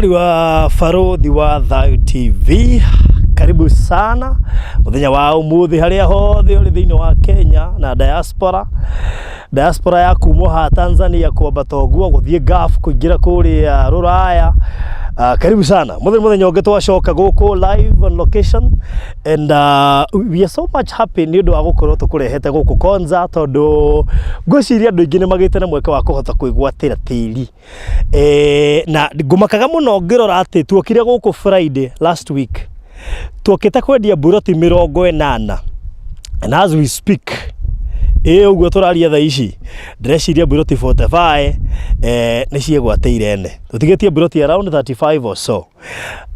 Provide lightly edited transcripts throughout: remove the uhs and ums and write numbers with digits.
Mwongereri wa Baruthi wa Thayo TV, karibu sana muthenya wa umuthi haria hothe uri thiini wa Kenya na diaspora ya kuma Tanzania kwamba togua guthie gaf kuingira kuri Ruraya. Karibu sana muthenya ungi twacoka guku live on location, and we are so much happy ni undu wa gukorwo tukurehete guku konza tondu ngwiciria andu ingi ni magite na mweke wa kuhota kuigwatira tiri na ngumakaga muno ngirora ati tuokire guku Friday last week tuokite kwendia buroti 80, and as we speak uguo turaria tha ici ndreciria buroti 45 ni ciegwateire ene tutigetie buroti around 35 or so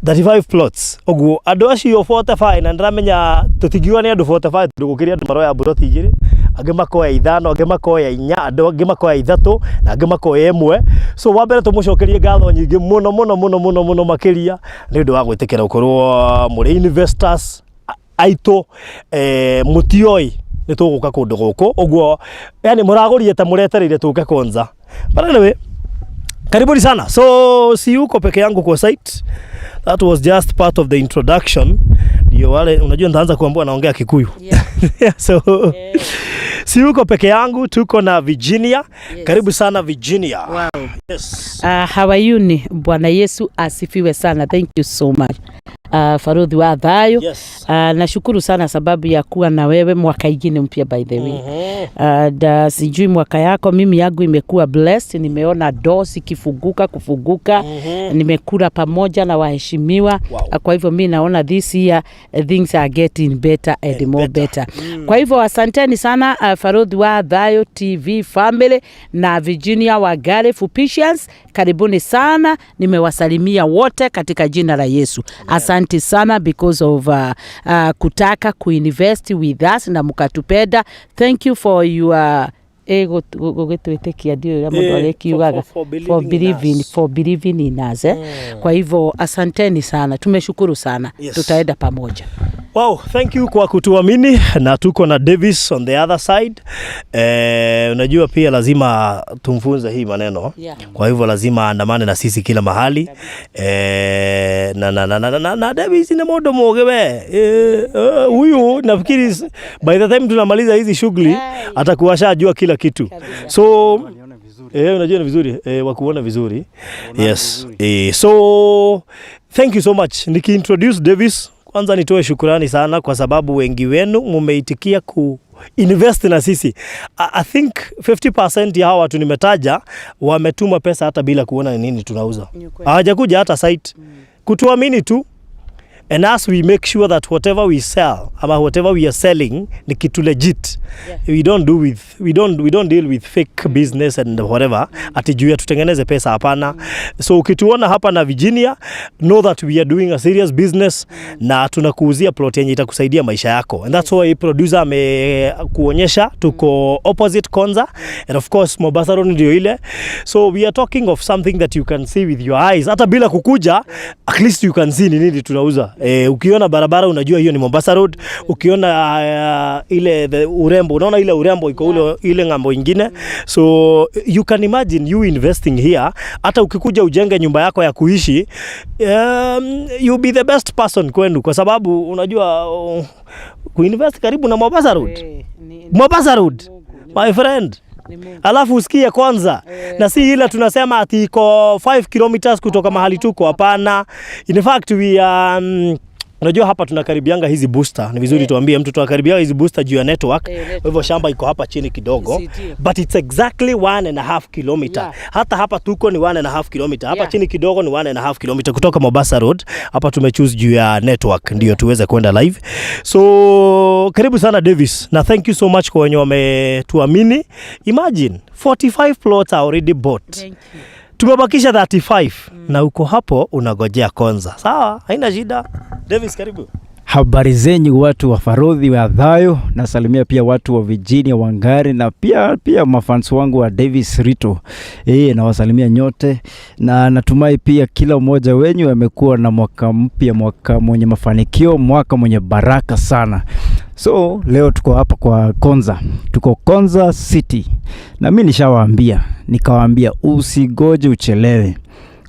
35 plots uguo andu acio 45 na ndramenya tutigiwa ni andu 45 tugukiria andu maroya buroti igiri angi makoya 5 angi makoya 4 andu angi makoya 3 na angi makoya 1. So wambere tumucokerie ngatho nyingi muno makiria ni undu wa gwitikira ukorwo muri investors aito mutioi ni tuguka kundu guku uguo yani muragurie ta muretereire tuke konza but anyway karibuni sana. So si uko peke yangu kwa site, that was just part of the introduction. Ndio wale unajua nitaanza kuambia naongea Kikuyu. So si uko peke yangu, tuko na Virginia. Karibu sana Virginia. Wow. Yes. How are you? Bwana Yesu asifiwe sana. Thank you so much. Baruthi wa Thayo. Yes. Nashukuru sana sababu ya kuwa na wewe mwaka ingine mpya by the way. Sijui mwaka yako, mimi yangu imekuwa blessed. Nimeona doors kufunguka. Nimekula pamoja na waheshimiwa. Wow. Kwa hivyo mimi naona this year things are getting better and more better. Kwa hivyo asanteni sana Baruthi wa Thayo TV family na Virginia Wangari Fupicians. Karibuni sana, nimewasalimia wote katika jina la Yesu. Asante sana because of kutaka kuinvest with us na mukatupenda. Thank you for your for believing in us. Kwa hivyo asanteni sana, tumeshukuru sana. Yes. Tutaenda pamoja. Wow, thank you kwa kutuamini, na tuko na Davis on the other side. Unajua pia lazima tumfunze hii maneno. Yeah. Kwa hivyo lazima andamane na sisi kila mahali. Na Davis ni modo mogewe. Huyu nafikiri by the time tunamaliza hizi shughuli atakuwa shajua kila kitu. So unajua ni vizuri wakuona vizuri. Yes. So thank you so much. Niki-introduce Davis, kwanza nitoe shukrani sana kwa sababu wengi wenu mumeitikia ku invest na sisi. I think 50% ya hawa watu nimetaja wametuma pesa hata bila kuona nini tunauza. Hawajakuja hata site. Kutuamini tu. And as we make sure that whatever we sell ama whatever we are selling ni kitu legit. Yeah. We don't deal with fake business and whatever ati juu ya tutengeneze pesa, hapana. So ukituona hapa na Virginia, know that we are doing a serious business na tunakuuzia plot yenye itakusaidia maisha yako. And that's why producer amekuonyesha tuko opposite Konza, and of course Mombasa Road ndio ile. So we are talking of something that you can see with your eyes. Hata bila kukuja, at least you can see ni nini tunauza. Ukiona barabara unajua hiyo ni Mombasa Road. Ukiona ile urembo, unaona ile urembo iko ile ngambo nyingine. So you can imagine you investing here. Hata ukikuja ujenge nyumba yako ya kuishi, you'll be the best person kwenu, kwa sababu unajua kuinvest karibu na Mombasa Road. Mombasa Road, my friend. Alafu usikie kwanza, na si ile tunasema ati iko 5 kilometers kutoka mahali tuko, hapana. In fact we unajua hapa tunakaribianga hizi booster. Ni vizuri tuambie mtu tunakaribianga hizi booster juu ya network. Kwa hivyo shamba iko hapa chini kidogo, but it's exactly 1.5 kilometer. Yeah. Hata hapa tuko ni 1.5 kilometer. Hapa chini kidogo ni 1.5 kilometer kutoka Mombasa Road. Hapa tumechoose juu ya network ndio tuweze kwenda live. So karibu sana Davis, na thank you so much kwa wenye wametuamini. Imagine 45 plots are already bought. Thank you. Tumebakisha 35 na uko hapo unagojea Konza. Sawa, haina shida. Davis, karibu. Habari zenyu watu wa Baruthi wa Thayo, nasalimia pia watu wa Virginia Wangari na pia mafans wangu wa Davis Rito. Na wasalimia nyote, na natumai pia kila mmoja wenyu amekuwa na mwaka mpya, mwaka mwenye mafanikio, mwaka mwenye baraka sana. So leo tuko hapa kwa Konza. Tuko Konza City. Na mimi nishawaambia, nikawaambia usigoje uchelewe.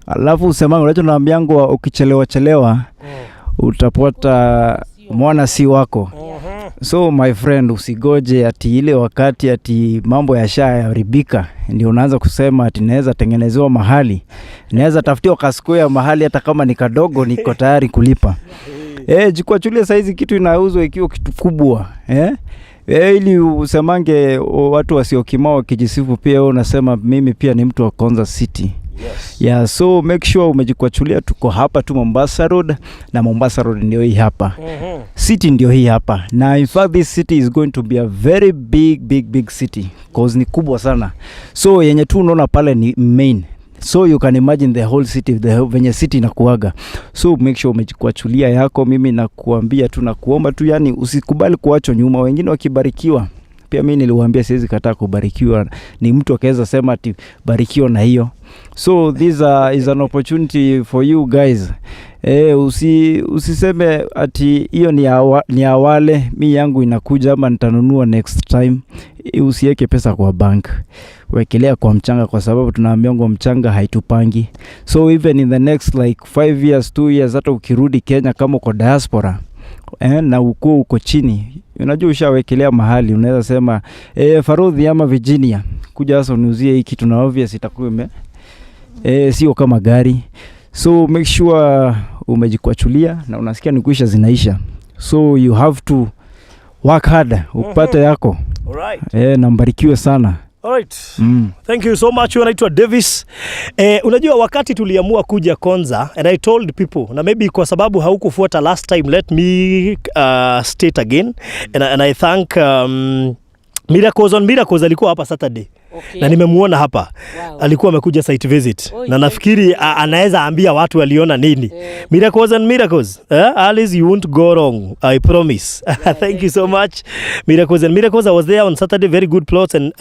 Alafu usemanga unajua naambiangu ukichelewa utapata mwana si wako. So my friend, usigoje ati ile wakati ati mambo yashaharibika ndio unaanza kusema ati naweza tengenezewa mahali, naweza tafutiwa kasquare mahali hata kama ni kadogo niko tayari kulipa. Jikwachulie saizi kitu inauzwa ikiwa kitu kubwa. Ili usemange watu wasiokimao kijisifu pia unasema mimi pia ni mtu wa Konza City. Yes. Yeah, so make sure umejikwachulia. Tuko hapa tu Mombasa Road, na Mombasa Road ndio hii hapa. City ndio hii hapa. Na in fact this city is going to be a very big city cause ni kubwa sana. So yenye tu unaona pale ni main. So you can imagine the whole city, venye city inakuaga. So make sure umejikwachulia yako. Mimi nakuambia tu na kuomba tu, yani usikubali kuachwa nyuma. Wengine wakibarikiwa, pia mimi niliwaambia siwezi kataa kubarikiwa. Ni mtu akaweza sema ati barikiwa na hiyo. So this is an opportunity for you guys. Usiseme ati hiyo ni awale, mi yangu inakuja ama nitanunua next time. Usiweke pesa kwa bank, wekelea kwa mchanga, kwa sababu tunaambiwa mchanga haitupangi. So even in the next like 5 years 2 years, hata ukirudi Kenya kama uko diaspora na uko chini, unajua ushawekelea mahali, unaweza sema Farodhi ama Virginia kuja sasa uniuzie hii kitu, na obvious itakuwa sio kama gari. So make sure umejikwachulia na unasikia ni kuisha zinaisha. So you have to work hard upate yako. Alright. Na mbarikiwe sana. Alright. Thank you so much. Unaitwa Davis. Unajua wakati tuliamua kuja Konza, and I told people, na maybe kwa sababu haukufuata last time, let me state again, and I thank Miracles alikuwa hapa Saturday. Okay. Na nimemuona hapa. Wow. Alikuwa amekuja site visit. Na nafikiri anaweza ambia watu waliona nini. Miracles. Alice, you won't go wrong. I promise. Thank you so much. Miracles. I was there on Saturday, very good plots, and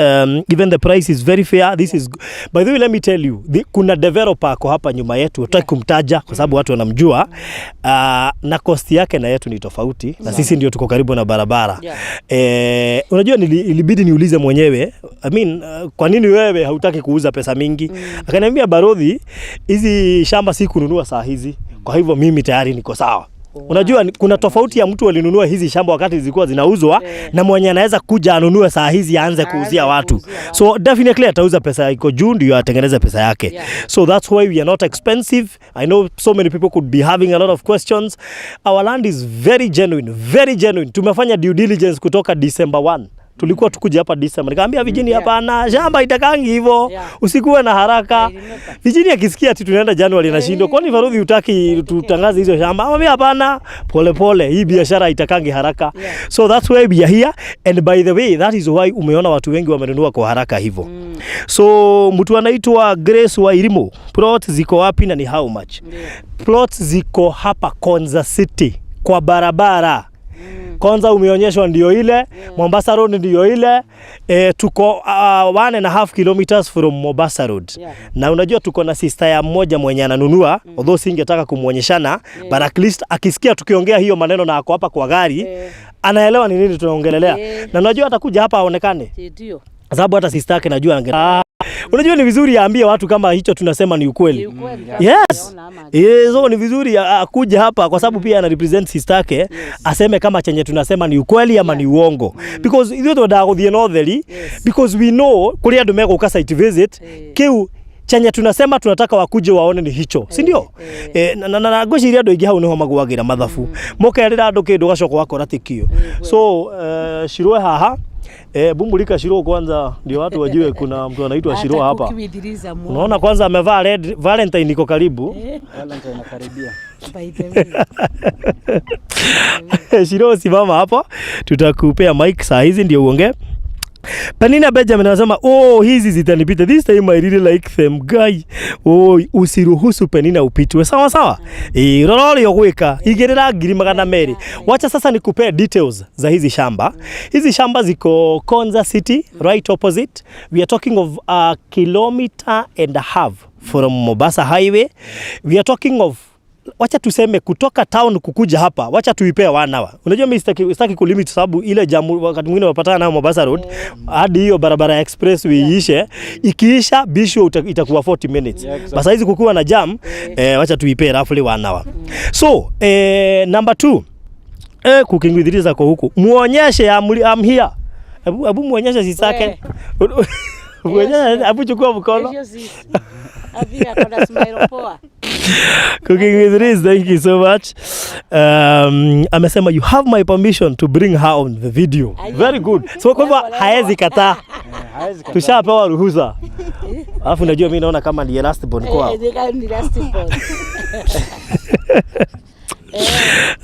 even the price is very fair. This is by the way, let me tell you, kuna developer ako hapa nyuma yetu, tutaki kumtaja kwa sababu watu wanamjua. Na cost yake na yetu ni tofauti, na sisi ndio tuko karibu na barabara. Unajua ilibidi niulize mwenyewe, I mean, kwa nini wewe hautaki kuuza pesa mingi? Akaniambia Baruthi, hizi shamba si kununua saa hizi, kwa hivyo mimi tayari niko sawa. Unajua kuna tofauti ya mtu alinunua hizi shamba wakati zilikuwa zinauzwa na mwenye anaweza kuja anunue saa hizi aanze kuuzia watu. So definitely atauza pesa iko juu ndio atengeneze pesa yake. So that's why we are not expensive. I know so many people could be having a lot of questions. Our land is very genuine, very genuine. Tumefanya due diligence kutoka December 1. Tulikuwa tukuja hapa December. Nikamwambia Virginia, hapana, shamba itakangi hivyo. Usikuwe na haraka. Virginia akisikia ati tunaenda January na shindo, kwani Farodhi utaki tutangaze hizo shamba? Amwambia hapana, pole. Hii biashara itakangi haraka. So that's why we are here, and by the way that is why umeona watu wengi wamenunua kwa haraka hivyo. So mtu anaitwa Grace wa Irimo. Plots ziko wapi na ni how much? Plots ziko hapa Konza City kwa barabara. Konza umeonyeshwa ndio ile, Mombasa Road ndio ile. Tuko 1.5 kilometers from Mombasa Road. Na unajua tuko na sister ya mmoja mwenye ananunua, although singetaka kumuonyeshana, but at least akisikia tukiongea hiyo maneno na ako hapa kwa gari, anaelewa ni nini tunaongelelea. Na unajua atakuja hapa aonekane. Ndio. Sababu hata sister yake najua unajua ni vizuri aambie watu kama hicho tunasema ni ukweli. Yes. So ni vizuri akuja hapa kwa sababu pia ana represent sister yake, aseme kama chenye tunasema ni ukweli ama ni uongo. Because hiyo ndo ndagothie notheli, because we know kuri andu meko ka site visit kiu chenye tunasema tunataka wakuje waone ni hicho, si ndio? Na ngwiciria andu ingi hau niho magwagira mathafu mukerira andu kindu gacoko wakora tikio. So Shirwe haha bumbulika Shiro kwanza ndio watu wajue kuna mtu anaitwa Shiro hapa. Unaona kwanza amevaa red, Valentine iko karibu. Valentine inakaribia. By the way. Shiro simama hapa, tutakupea mic saa hizi ndio uongee. Penina Benjamin anasema hizi zitanipita. This time I really like them guy. Usiruhusu Penina upitwe. Sawa. Rorori yogweka igirira 200. Wacha sasa nikupea details za hizi shamba. Hizi shamba ziko Konza City, right opposite. We are talking of 1.5 kilometers from Mombasa Highway. We are talking of wacha tuseme kutoka town kukuja hapa, wacha tuipea 1 hour. Unajua mimi sitaki kulimit sababu ile jamu wakati mwingine wapatana na Mombasa Road hadi hiyo barabara ya expressway iishe, ikiisha Bisho itakuwa 40 minutes. Basi hizi kukuwa na jam, wacha tuipea roughly 1 hour. So, number 2, kukingwidhiriza kwa huku. Muonyeshe I'm here. Abu muonyeshe sisake. Muonyeshe abu chukua mkono. Avia kwa smile poa. Cooking with Riz, thank you so much. Amesema you have my permission to bring her on the video. Very good. So kwa hivyo haezi kataa. Tushapewa ruhusa. Alafu unajua mimi naona kama ni last born kwao. Ni last born.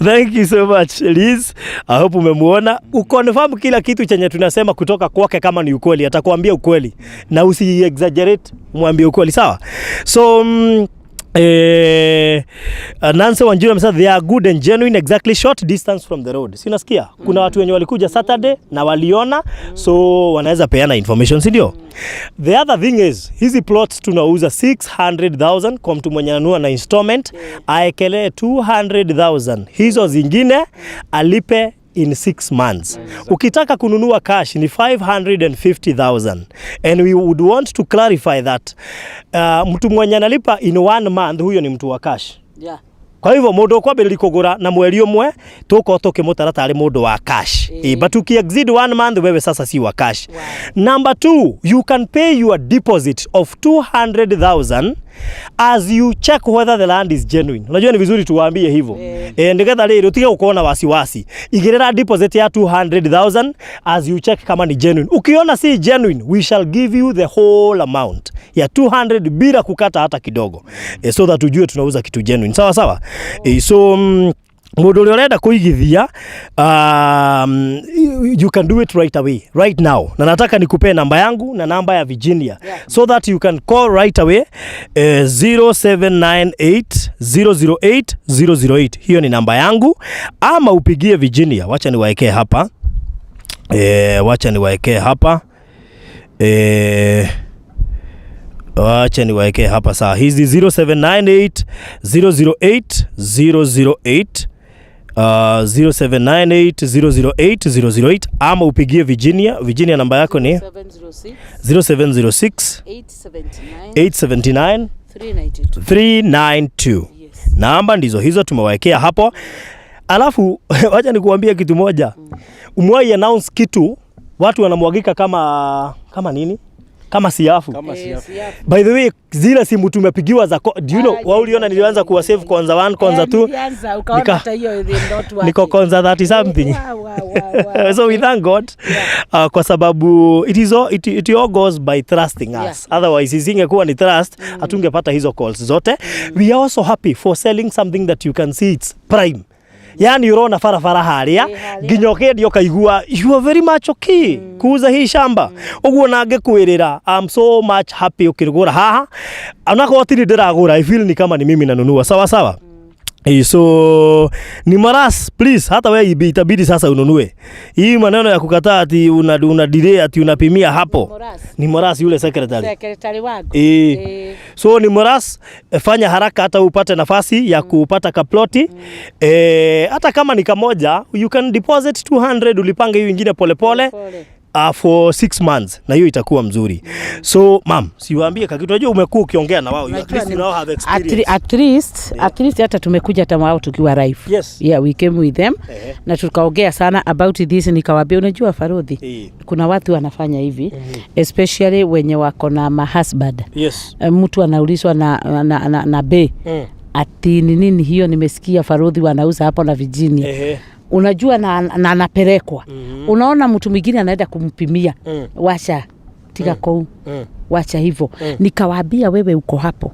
Thank you so much, Liz. I hope umemuona. Ukonfirm kila kitu chenye tunasema kutoka kwake kama ni ukweli. Atakwambia ukweli. Na usi exaggerate, mwambie ukweli, sawa? So Nancy Wanjiru amesema they are good and genuine, exactly short distance from the road. Si unasikia? Kuna watu wenye walikuja Saturday na waliona, so wanaweza peana information, si ndio? The other thing is, hizi plots tunauza 600,000 kwa mtu mwenye anunua na installment, aekele 200,000. Hizo zingine alipe in 6 months. Ukitaka kununua cash ni 550,000. And we would want to clarify that mtu mwenye analipa in 1 month, huyo ni mtu wa cash. Yeah. Kwa hivyo mundu kwambiriri kugura na mweri umwe tuko tukimutara ari mundu wa cash. But uki exceed 1 month wewe sasa si wa cash. Wow. Number 2, you can pay your deposit of 200,000 as you check whether the land is genuine. Unajua ni vizuri tuwaambie hivyo. Ndigetha leo utige ukoona wasiwasi. Igirira deposit ya 200,000 as you check kama ni genuine. Ukiona si genuine, we shall give you the whole amount ya 200 bila kukata hata kidogo. So that ujue tunauza kitu genuine. Sawa sawa. So mundu uria urenda kuigithia you can do it right away, right now. Na nataka nikupe namba yangu na namba ya Virginia, so that you can call right away 0798008008. Hiyo ni namba yangu, ama upigie Virginia. Wacha niwaekee hapa. Wacha niwaekee hapa saa hizi 0798008008, 0798008008, ama upigie Virginia. Virginia namba yako ni 0706 879 392. Namba ndizo hizo tumewekea hapo. Alafu wacha nikuambie kitu moja. Umwai announce kitu watu wanamwagika kama nini? Kama siafu. By the way, zile simu tumepigiwa za do you know, wao uliona nilianza kuwa save kwanza 1 kwanza 2. Ukaona hata hiyo ndio niko kwanza 30 something. So we thank God kwa sababu it all goes by trusting us. Otherwise isingekuwa ni trust, hatungepata hizo calls zote. We are also happy for selling something that you can see it's prime. Yani urona farafara haria ginyoke ndio kaigua you are very much okay kuuza hii shamba uguo nange kwirira I'm so much happy ukirugura haha anako otiri ndiragura I feel ni kama ni mimi nanunua sawa sawa. So ni maras please, hata wewe itabidi sasa ununue. Hii maneno ya kukataa ati una delay ati unapimia hapo. Ni maras yule secretary wangu. So ni maras, fanya haraka hata upate nafasi ya kupata kaploti. Hata kama ni kamoja you can deposit 200, ulipange hiyo nyingine polepole. For 6 months na hiyo itakuwa mzuri. So ma'am, siwaambie kitu, unajua umekuwa ukiongea na wao, at least you now have experience. At least hata tumekuja hata wao tukiwa live. Yes. Yeah, we came with them. Na tukaongea sana about this, nikawaambia unajua Farodhi, kuna watu wanafanya hivi, especially wenye wako na husband. Yes. Mtu anaulizwa na be. Ati nini hiyo nimesikia Farodhi wanauza hapo na Virginia. Unajua na anapelekwa. Unaona mtu mwingine anaenda kumpimia. Wacha tika kou. Wacha hivyo. Nikawaambia wewe uko hapo.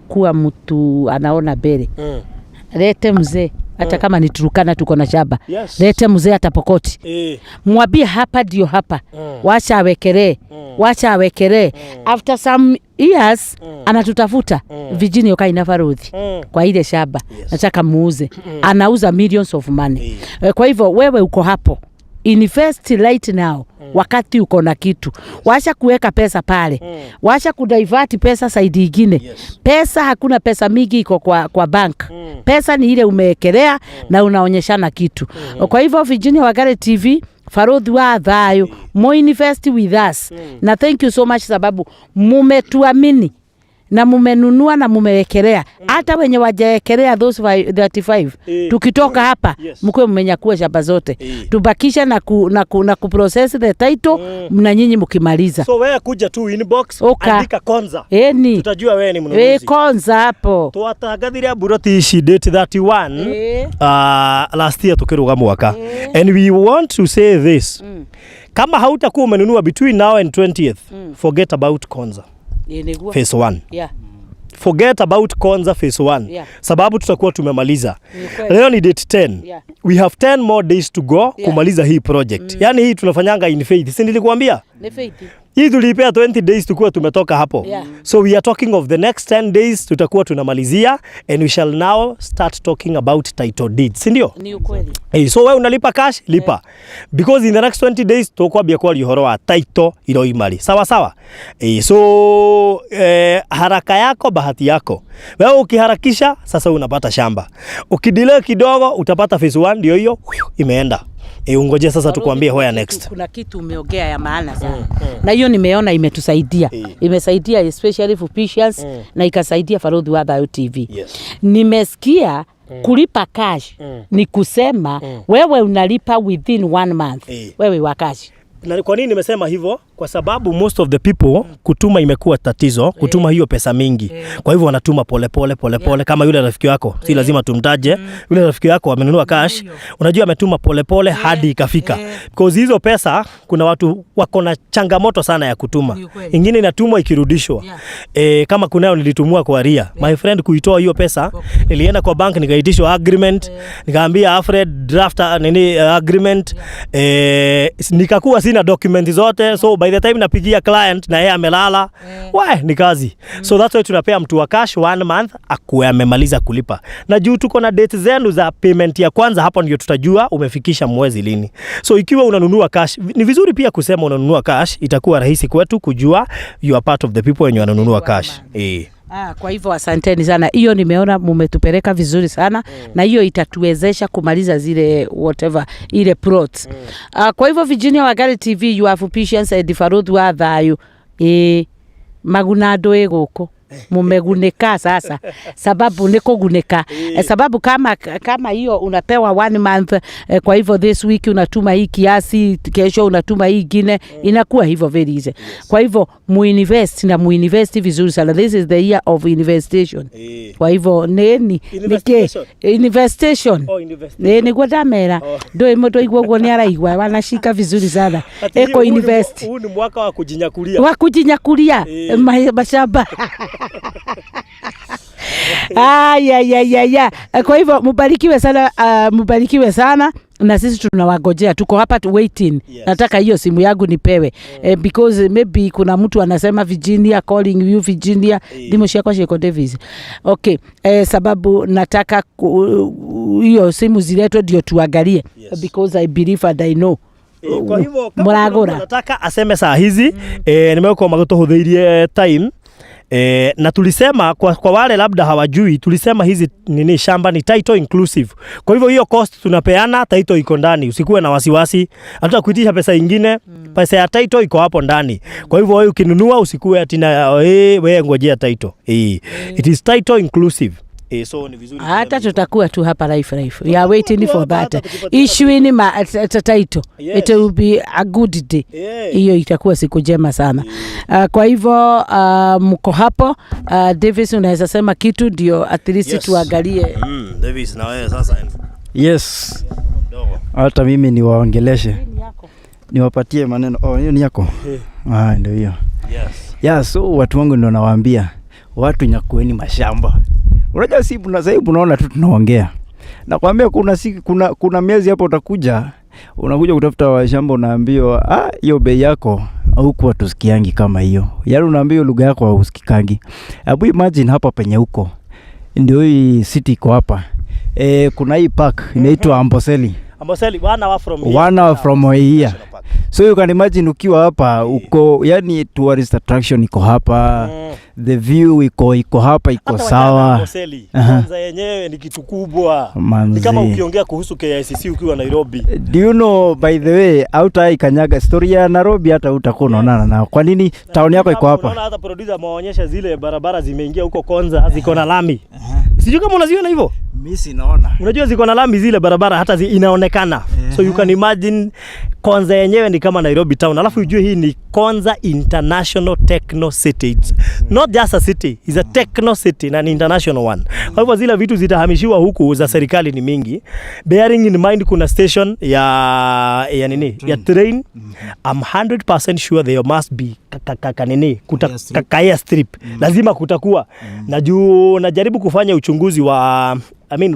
Kuwa mtu anaona bere. Lete mzee. Hata kama ni Turukana tuko na shamba. Lete mzee hata Pokoti. Mwambie hapa ndio hapa. Wacha awekelee. Wacha awekelee. After some years anatutafuta Virginia ukaina Farodhi kwa ile shamba. Nataka muuze. Anauza millions of money. Kwa hivyo wewe uko hapo. invest right now. Wakati uko na kitu, wacha kuweka pesa pale, wacha kudivert pesa saidi ingine. Pesa, hakuna pesa mingi iko kwa bank. Pesa ni ile umewekelea na unaonyeshana kitu. Kwa hivyo Virginia Wangari TV, Farodhi wa Thayo, mo invest with us. Na thank you so much sababu mumetuamini na mumenunua na mumewekelea. Hata wenye wajawekelea those 35 tukitoka hapa mkwe mmenyakua shamba zote. Tubakisha na kuprocess the title na nyinyi mkimaliza. So wewe kuja tu inbox, andika Konza. Tutajua wewe ni mnunuzi. Konza hapo. Twatagathire Baruthi ici date 31 last year tukiruga mwaka. And we want to say this. Kama hautakuwa umenunua between now and 20th, forget about Konza. Phase 1. Forget about Konza phase 1. Sababu tutakuwa tumemaliza. Leo ni date 10. We have 10 more days to go kumaliza hii project. Yani hii tunafanyanga in faith. Si nilikuambia? Ni faith. Hii tulipea 20 days tukuwa tumetoka hapo. So we are talking of the next 10 days tutakuwa tunamalizia, and we shall now start talking about title deeds. Si ndio? Ni ukweli. So wewe unalipa cash, lipa. Because in the next 20 days tukwambia kwa lihoro wa title ilo imali. Sawa sawa? So haraka yako bahati yako. Wewe ukiharakisha sasa unapata shamba. Ukidelay kidogo utapata phase 1 ndio hiyo imeenda. Ungoje sasa tukwambie where next. Kuna kitu umeongea ya maana sana. Na hiyo nimeona imetusaidia. Imesaidia especially for patients na ikasaidia Farodhi wa Thayo TV. Nimesikia kulipa cash ni kusema wewe unalipa within 1 month. Wewe wa cash. Na kwa nini nimesema hivyo? Kwa sababu most of the people kutuma imekuwa tatizo, kutuma hiyo pesa mingi. Kwa hivyo wanatuma pole kama yule rafiki yako. Si lazima tumtaje. Yule rafiki yako amenunua cash. Unajua ametuma pole hadi ikafika. Because hizo pesa kuna watu wako na changamoto sana ya kutuma. Ingine inatumwa ikirudishwa. Kama kunao nilitumua kwa ria. My friend kuitoa hiyo pesa, nilienda kwa bank nikaitishwa agreement, nikaambia Alfred draft agreement. Nikakuwa sina document zote, so by the time napigia client na yeye amelala, ni kazi. So that's why tunapea mtu wa cash 1 month akuwe amemaliza kulipa. Na juu tuko na date zenu za payment ya kwanza, hapo ndio tutajua umefikisha mwezi lini. So ikiwa unanunua cash, ni vizuri pia kusema unanunua cash, itakuwa rahisi kwetu kujua you are part of the people wenye wananunua cash. Kwa hivyo asanteni sana. Hiyo nimeona mumetupeleka vizuri sana na hiyo itatuwezesha kumaliza zile whatever ile plots. Kwa hivyo Virginia Wangari TV, you have patience and Farodhi wa Thayo. Magunado egoko. Mumeguneka sasa. Sababu niko guneka. Sababu kama hiyo unapewa 1 month, kwa hivyo this week unatuma hii kiasi, kesho unatuma hii ingine, inakuwa hivyo very easy. Kwa hivyo muinvest vizuri sana. This is the year of investation. Kwa hivyo investation. Ni kwa damera. Ndio moto igwo ni araigwa wanashika vizuri sana. Eko invest. Huu ni mwaka wa kujinyakulia. Wa kujinyakulia mashamba. Kwa hivyo mubarikiwe sana na sisi tunawagojea, tuko hapa waiting. Nataka hiyo simu yangu nipewe because maybe kuna mtu anasema Virginia, calling you Virginia, Dimosha kwa Sheko Davis. Okay, sababu nataka hiyo simu ziletwe ndio tuangalie, because I believe and I know. Kwa hivyo kama nataka aseme saa hizi nimekuwa magotohudhirie time. Na tulisema kwa wale labda hawajui, tulisema hizi shamba ni title inclusive. Kwa hivyo hiyo cost tunapeana, title iko ndani. Usikuwe na wasiwasi. Hata kuitisha pesa nyingine, pesa ya title iko hapo ndani. Kwa hivyo wewe ukinunua usikuwe atina wewe ngojea title. It is title inclusive. So ni vizuri. Hata tutakuwa tu hapa life. We are waiting for that. Issue ni title. It will be a good day. Hiyo itakuwa siku njema sana. Kwa hivyo mko hapo. Davis, unaweza sema kitu ndio at least tuangalie. Davis na wewe sasa. Yes. Hata mimi niwaongeleshe. Niwapatie maneno. Hiyo ni yako. Ndio hiyo. Yes. So watu wangu ndio nawaambia, watu nyakueni mashamba. Unajua si unaona tu tunaongea. Nakwambia kuna miezi hapo utakuja, unakuja kutafuta washamba, unaambiwa hiyo bei yako huko tusikiangi kama hiyo. Yaani unaambiwa lugha yako usikikangi. Hebu imagine hapa penye huko. Ndio hii city iko hapa. Kuna hii park inaitwa Amboseli. Amboseli 1 hour from here. 1 hour from here. So you can imagine ukiwa hapa uko, yani tourist attraction iko hapa. The view iko hapa, iko sawa. Amboseli kwanza yenyewe ni kitu kubwa. Ni kama ukiongea kuhusu KICC ukiwa Nairobi. Do you know, by the way, hautai kanyaga story ya Nairobi hata utakuwa unaonana nao. Kwa nini town yako iko hapa? Unaona hata producer maonyesha zile barabara zimeingia huko Konza ziko na lami. Sijui kama unaziona hivyo? Mimi sinaona. Unajua ziko na lami zile barabara hata inaonekana. So you can imagine Konza yenyewe ni kama Nairobi town. Alafu ujue hii ni Konza International Techno City. It's not just a city, it's a techno city na ni international one. Kwa hivyo zile vitu zitahamishiwa huku za serikali ni mingi. Bearing in mind kuna station ya nini? Ya train. I'm 100% sure there must be kaya strip. Lazima kutakuwa. Najaribu kufanya uchunguzi wa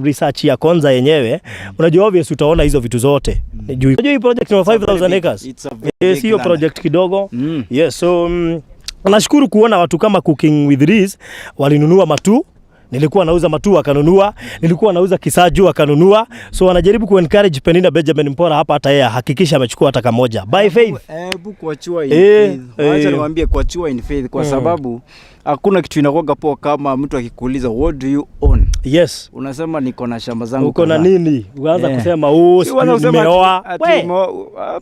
research ya Konza yenyewe. Unajua obvious utaona hizo vitu zote. Unajua hii project ni 5000 acres. Sio project kidogo. Yes, so nashukuru kuona watu kama Cooking with Riz walinunua matu. Nilikuwa nauza matu akanunua, nilikuwa nauza kisaju akanunua. So wanajaribu ku-encourage Penina Benjamin Mpora hapa hata yeye hakikisha amechukua hata kamoja. By faith. Kuachua in faith. Wacha niwaambie kuachua in faith kwa sababu hakuna kitu inakuwa poa kama mtu akikuuliza what do you own? Yes. Unasema niko na shamba zangu. Uko na nini? Uanza kusema umeoa.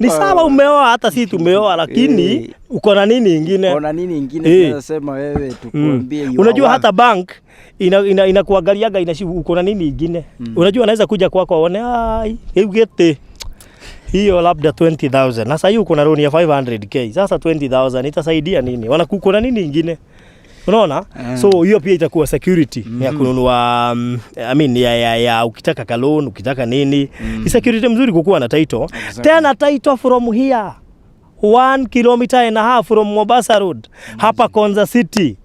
Ni sawa umeoa, hata si tumeoa, lakini uko na nini ingine? Uko na nini ingine? Unasema wewe tukuambie. Unajua hata bank inakuangaliaga uko na nini ingine? Unajua anaweza kuja kwako aone gete hiyo labda 20,000. Sasa hiyo uko na loan ya 500k. Sasa 20,000 itasaidia nini? Wanakuko na nini ingine? Unaona? So hiyo pia itakuwa security ya kununua ya ukitaka ka loan, ukitaka nini. Ni security mzuri kukuwa na title. Tena title from here. 1.5 km from Mombasa Road. Hapa Konza City.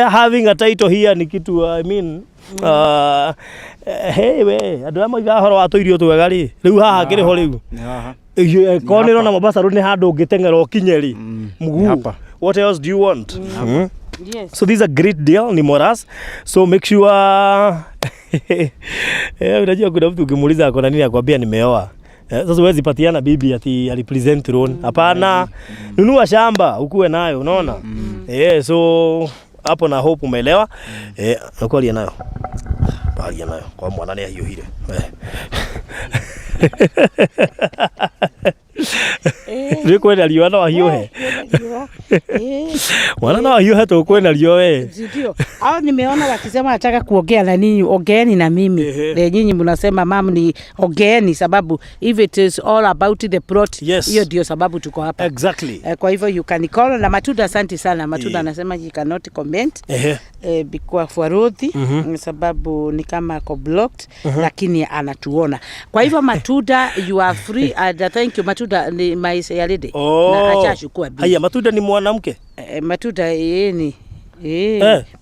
Having a title here ni kitu hey we, adu ama igahoro atoirio twegari. Riu haha kiri ho riu. Konero na Mombasa Road ni handu ungitengera kinyeri. Mguu. What else do you want? Yes. So this is a great deal ni Moras. So make sure unajua kuna mtu ukimuuliza akona nini akwambia nimeoa. Sasa huwezi patiana bibi ati alipresent loan. Hapana. Nunua shamba ukuwe nayo, unaona? So hapo na hope umeelewa. Nakualia nayo. Bali nayo kwa mwana ni hiyo hile. Riko ni aliona wa hiyo he. Wana na hiyo hata ukwenda lio we. Ndio. Hao nimeona wakisema nataka kuongea na ninyi, ongeeni na mimi. Nyinyi mnasema mam ni ongeeni sababu if it is all about the plot, hiyo ndio sababu tuko hapa. Exactly. Kwa hivyo you can call na Matuda, asante sana. Matuda anasema you cannot comment because for Ruthi sababu ni kama ako blocked lakini anatuona. Kwa hivyo Matuda you are free. Thank you Matuda, ni my lady. Na acha chukua bibi. Haya Matuda ni mwanamke. Matuda yeye ni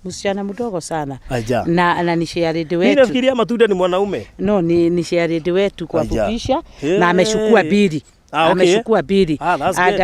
msichana mdogo sana. Na ni share wetu. Mimi nafikiria Matuda ni mwanaume. No, ni share wetu kwa kupisha na amechukua bili. Amechukua bili.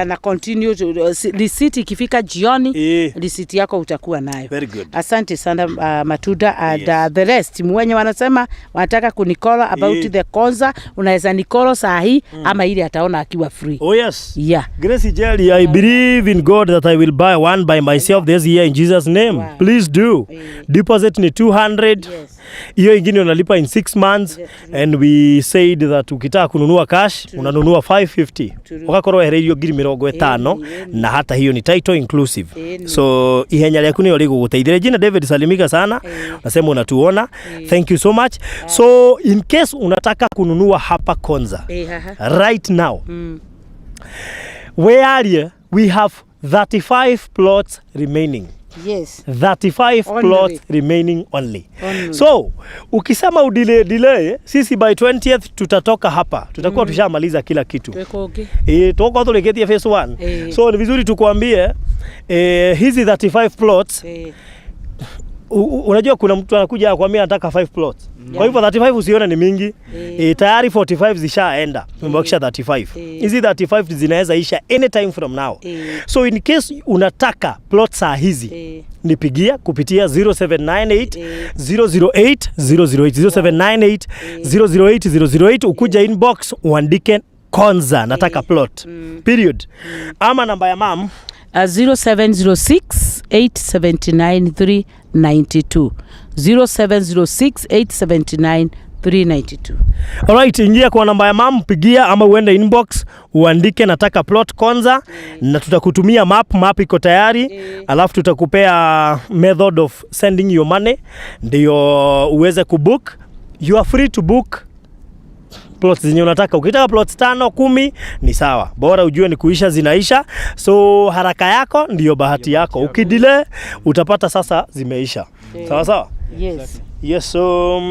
Na continue to receipt ikifika jioni receipt yako utakuwa nayo. Very good. Asante sana Matuda and the rest mwenye wanasema wanataka kunikola about the Konza, unaweza nikolo saa hii ama ile ataona akiwa free. Oh yes. Yeah. Grace Jelly, I believe in God that I will buy one by myself this year in Jesus name. Wow. Please do. Deposit ni 200. Yes. Hiyo ingine unalipa in 6 months and we said that ukitaka kununua cash unanunua 550. Ugakorwo ehereirio ngiri 50 na hata hiyo ni title inclusive. So ihenya ryaku ni uri guguteithira. Jina David salimika sana. Nasema unatuona. Thank you so much. So in case unataka kununua hapa Konza right now. Where are you? We have 35 plots remaining. Yes. 35 plots remaining only. So, ukisema delay, sisi by 20th tutatoka hapa. Tutakuwa tushamaliza kila kitu. Tuko tuleketia phase 1. So, ni vizuri tukuambie hizi 35 plots unajua kuna mtu anakuja akwambia anataka 5 plots. Kwa hivyo 35 usione ni mingi. Tayari 45 zishaenda. Umebakisha 35. Hizi 35 zinaweza isha anytime from now. So in case unataka plots saa hizi, nipigia kupitia 0798 008 008 0798 008 008 ukuja inbox uandike Konza nataka plot. Period. Ama namba ya mam 0706 879 392 0706 879 392. Alright, ingia kwa namba ya mam, pigia ama uende inbox uandike nataka plot Konza na tutakutumia map iko tayari. Alafu tutakupea method of sending your money ndio uweze kubook. You are free to book plots zenye unataka. Ukitaka plots 5, 10 ni sawa. Bora ujue ni kuisha zinaisha. So haraka yako ndiyo bahati yako. Ukidelay utapata sasa zimeisha. Sawa sawa? Yes. Yes, so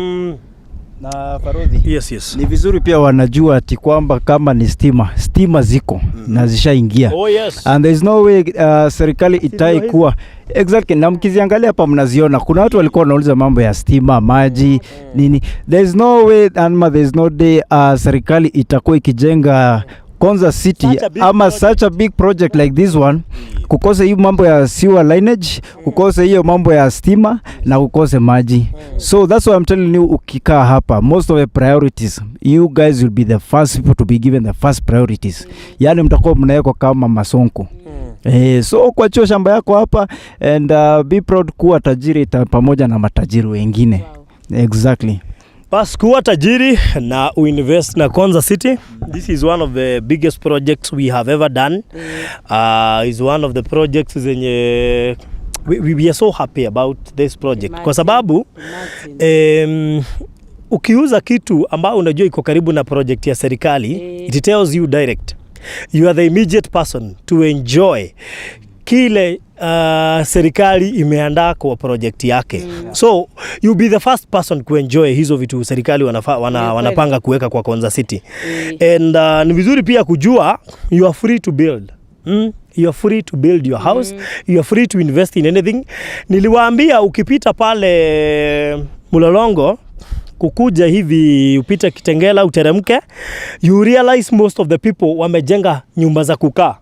na Farodhi. Yes. Ni vizuri pia wanajua ati kwamba kama ni stima ziko na zishaingia. Oh yes. And there is no way serikali itaikuwa exactly. Na mkiziangalia hapa mnaziona kuna watu walikuwa wanauliza mambo ya stima, maji, nini. There is no way and there is no day serikali itakuwa ikijenga Konza City ama such a big project like this one kukose hiyo mambo ya sewer lineage, kukose hiyo mambo ya stima na kukose maji. So that's why I'm telling you, ukikaa hapa, most of the priorities, you guys will be the first people to be given the first priorities. Yani mtakuwa mnawekwa kama masonko. So kwa chuo shamba yako hapa and be proud kuwa tajiri pamoja na matajiri wengine. Exactly. Bas kuwa tajiri na uinvest na Konza City. This is one of the biggest projects we have ever done. Is one of the projects zenye we are so happy about this project. Kwa sababu ukiuza kitu ambao unajua iko karibu na project ya serikali, it tells you direct. You are the immediate person to enjoy kile serikali imeandaa kwa project yake. So you be the first person to enjoy hizo vitu serikali wanapanga kuweka kwa Konza City. And ni vizuri pia kujua you are free to build. You are free to build your house. You are free to invest in anything. Niliwaambia ukipita pale Mulolongo kukuja hivi upite Kitengela uteremke, you realize most of the people wamejenga nyumba za kukaa.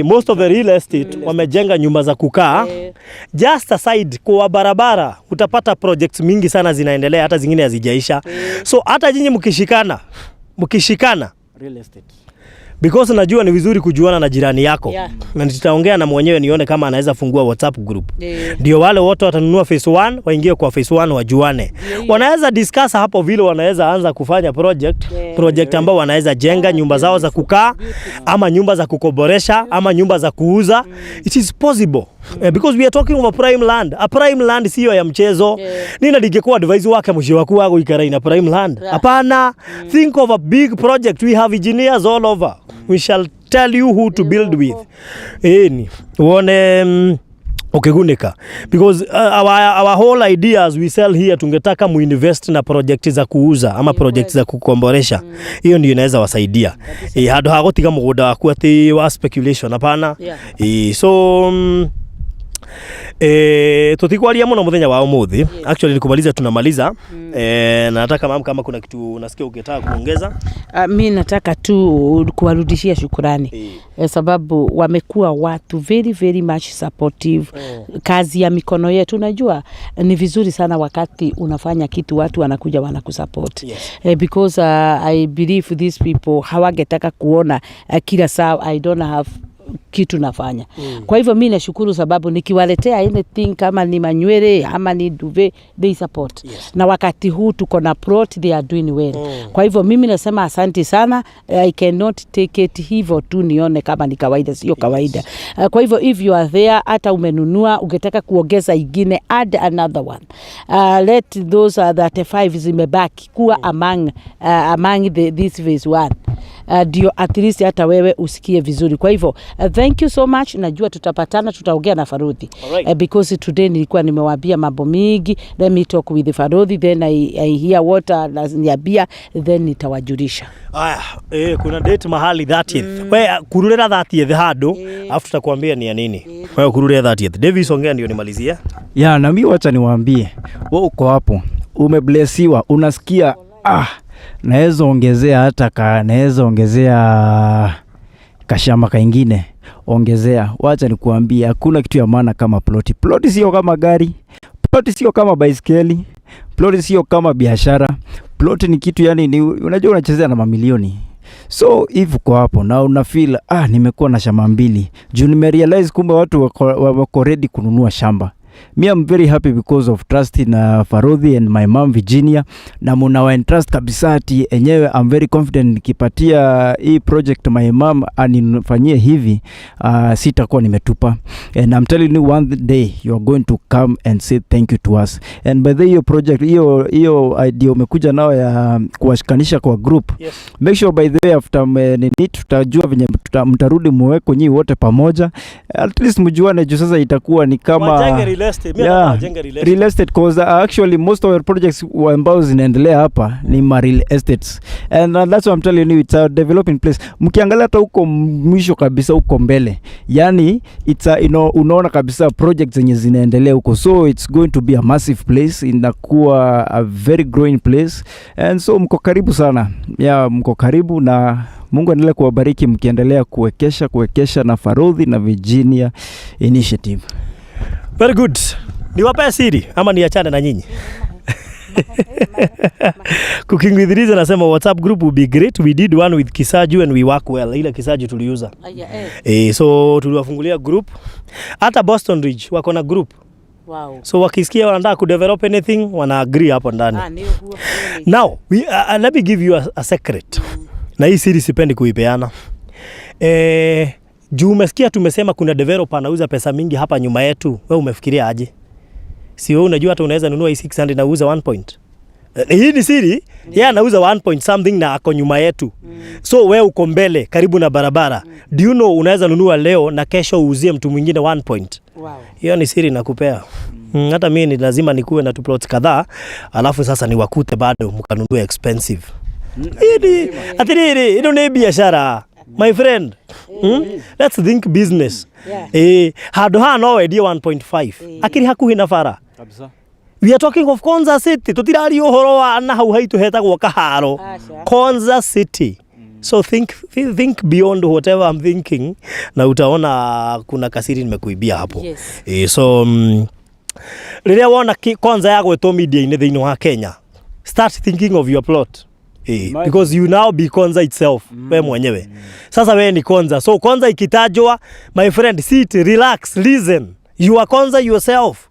Most of the real estate wamejenga nyumba za kukaa. Just aside kwa barabara utapata projects mingi sana zinaendelea, hata zingine hazijaisha. So hata nyinyi mkishikana real estate, because najua ni vizuri kujuana na jirani yako. Na nitaongea na mwenyewe nione kama anaweza fungua WhatsApp group. Ndio wale wote watanunua phase 1 waingie kwa phase 1 wajuane. Wanaweza discuss hapo vile wanaweza anza kufanya project ambao wanaweza jenga nyumba zao za kukaa ama nyumba za kukoboresha ama nyumba za kuuza. It is possible. Because we are talking of a prime land. A prime land sio ya mchezo. Nina digekuwa advice wake mwisho wako wako ikara ina prime land. Hapana. Think of a big project. We have engineers all over. We shall tell you who to build with. Uone ukigunika. Because our whole ideas we sell here, tungetaka muinvest na project za kuuza ama project za kukomboresha. Hiyo ndio inaweza wasaidia. Hado hagotiga mugoda waku ati wa speculation hapana. So tutikwaria muno muthenya wa umuthi. Actually nikumaliza tunamaliza. Na nataka mama kama kuna kitu unasikia ungetaka kuongeza. Mimi nataka tu kuwarudishia shukrani. Sababu wamekuwa watu very very much supportive. Kazi ya mikono yetu unajua ni vizuri sana wakati unafanya kitu watu wanakuja wanakusupport. Because I believe these people hawangetaka kuona kila saa I don't have kitu nafanya. Kwa hivyo mimi nashukuru sababu nikiwaletea anything kama ni manywele ama ni duvet they support. Na wakati huu tuko na plot they are doing well. Kwa hivyo mimi nasema asante sana. I cannot take it hivyo tu nione kama ni kawaida, sio kawaida. Kwa hivyo if you are there hata umenunua ungetaka kuongeza ingine, add another one. Let those 35 zimebaki kuwa among this phase 1. ndio at least hata wewe usikie vizuri. Kwa hivyo thank you so much. Najua tutapatana, tutaongea na Baruthi because today nilikuwa nimewaambia mambo mingi. Let me talk with Baruthi, then I hear what ananiambia, then nitawajulisha. Kuna date mahali 30th. Wewe kururera 30th hado, afu tutakwambia ni ya nini. Wewe kururera 30th. Davis ongea ndio nimalizia. Na mimi wacha niwaambie, wewe uko hapo, umeblessiwa, unasikia naweza ongezea kashamba kaingine, ongezea. Wacha nikuambie, hakuna kitu ya maana kama ploti. Ploti sio kama gari, ploti sio kama baiskeli, ploti sio kama biashara. Ploti ni kitu yani unajua unachezea na mamilioni. So if uko hapo na una feel nimekuwa na shamba 2, juu nimerealize kumbe watu wako ready kununua shamba. Me I'm very happy because of trust in Baruthi and my mom Virginia, na muna entrust kabisa ati enyewe. I'm very confident nikipatia hii project my mom anifanyie hivi, sitakuwa nimetupa. And I'm telling you, one day you are going to come and say thank you to us. And by the way, project hiyo idea umekuja nao ya kuwashikanisha kwa group, yes. Make sure by the way after tutajua venye mtarudi muweko nyinyi wote pamoja, at least mjuane, juu sasa itakuwa ni kama real estate, cause actually most of our projects ambao zinaendelea hapa ni real estates, and that's what I'm telling you, it's a developing place. Mkiangalia hata huko mwisho kabisa huko mbele, yani it's unaona kabisa projects zenye zinaendelea huko, so it's going to be a massive place, inakuwa a very growing place, and so mko karibu sana, mko karibu, na Mungu aendelee kuwabariki mkiendelea kuwekesha na Baruthi na Virginia Initiative. Very good. Niwape siri ama niachane na nyinyi? Cooking with Reason nasema WhatsApp group will be great. We did one with Kisaju and we work well. Ile Kisaju tuliuza. So tuliwafungulia group. Hata Boston Ridge wako na group. Wow. So wakisikia wanataka kudevelop anything, wana agree hapo ndani. Now, let me give you a secret. Na hii siri sipendi kuipeana. Juu umesikia tumesema kuna developer anauza pesa mingi hapa nyuma yetu. Wewe umefikiria aje? Si wewe unajua hata unaweza nunua hii 600 na uuza 1 point. Hii ni siri. Yeye anauza 1 point something na ako nyuma yetu. So wewe uko mbele karibu na barabara. Do you know unaweza nunua leo na kesho uuzie mtu mwingine 1 point. Wow. Hiyo ni siri nakupea. Hata mimi ni lazima nikuwe na tu plots kadhaa, alafu sasa niwakute bado mkanunue expensive. Hii ni biashara. My friend, let's think business. Hado no idea 1.5. Akiri hakuhi na fara. We are talking of Konza City. Tutirari uhoro wa na hau haitu hetagwo Kaharo. Konza City. So think beyond whatever I'm thinking, na utaona kuna kasiri nimekuibia hapo. So riria wona Konza yagwetwo media-inĩ thĩinĩ wa Kenya, start thinking of your plot. Because you now be Konza itself. We mwenyewe. Sasa we ni Konza. So Konza ikitajwa, my friend, sit, relax, listen. You are Konza yourself.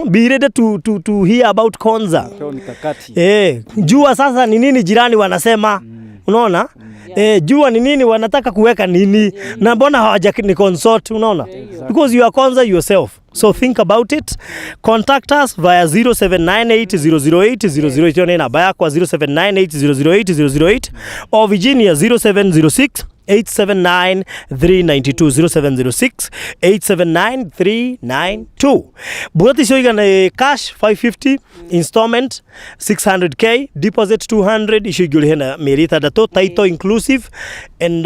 Be ready to hear about Konza. Jua sasa ni nini jirani wanasema. Unaona? Jua ni nini wanataka kuweka nini. Na mbona hawaja ni consult, unaona? Because you are Konza yourself. So think about it. Contact us via 0798008008. Your name kwa 0798008008 or Virginia 0706 879 392 0706 879 392. Buhati shoiga na cash 550, installment 600k, deposit 200. Ishiguli hena merita dato title inclusive, and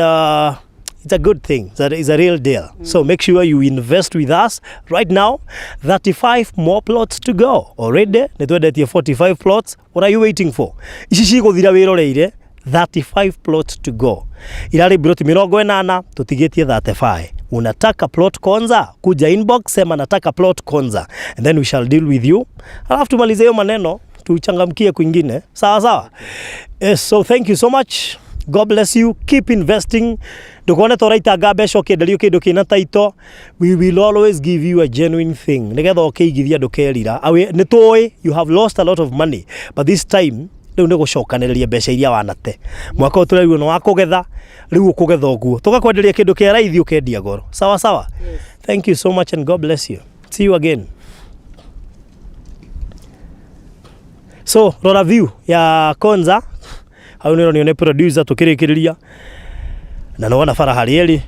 it's a good thing. It's a real deal. So make sure you invest with us right now. 35 more plots to go. Already, netwedetie 45 plots. What are you waiting for? Ishishiko thira wiroreire 35 plots to go. Ilari broti 80 tutigetie 35. Unataka plot Konza? Kuja inbox sema nataka plot Konza, and then we shall deal with you. Alafu tumalize hiyo maneno tuchangamkie kwingine. Sawa sawa. So thank you so much. God bless you. Keep investing. Dukone toraita gabesho kedelio kina taito. We will always give you a genuine thing. Negetha okigithia ndukerira. Awe nitoy you have lost a lot of money, but this time riu nego cokaniriria mbeca iria wanate. Mwaka uturaiwo no wakugetha, riu ukugetha oguo. Tugakwenderia kindu kia raithi ukendia goro. Sawa sawa. Yes. Thank you so much and God bless you. See you again. So, rora view ya Konza. hau nä nione producer tå kä rä kä rä ria na nä wona bara harä erä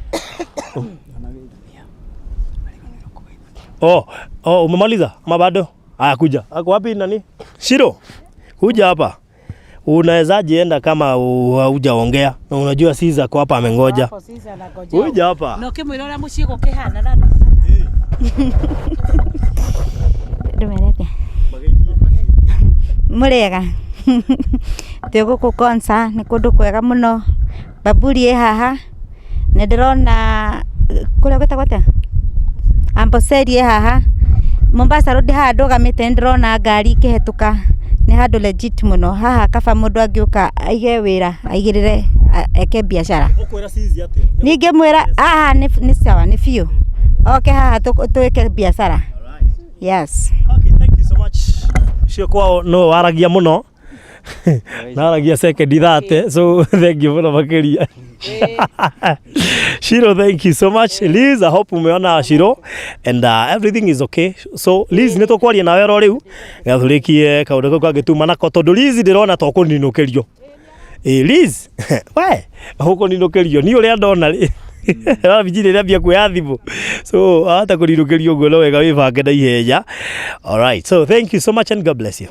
umemaliza mabado aya kuja ako wapi nani Shiro kuja hapa unawezaje enda kama hujaongea na unajua Siza kwa hapa amengoja kuja hapa no kimwirora mucie gukihana na Dumerete murega teguku konsa ni kundu kwega muno baburi haha ne ndirona kuria gwetagwate Amboseli haha Mombasa road haha ndugamite ndirona ngari ikihetuka ni handu legit muno haha kaba mundu angiuka aige wira aigirire eke biashara ukwira Sizi atia ninge mwira haha ni sawa ni fiu okay haha tuweke biashara yes okay thank you so much cio kwao no waragia muno naragia second that so thank you muno makiria Shiro, thank you so much. Liz, I hope umeona Shiro and everything is okay. So Liz nito kwaria nawe ro riu gathurikie kaundu ko kagituma nako tondu Liz ndirona to kuninukirio Liz we huko ninukirio ni uria ndona ri ra bijire ria bia kuya thimu so hata kuninukirio ngo no wega wibange na ihenya. All right, so thank you so much and God bless you.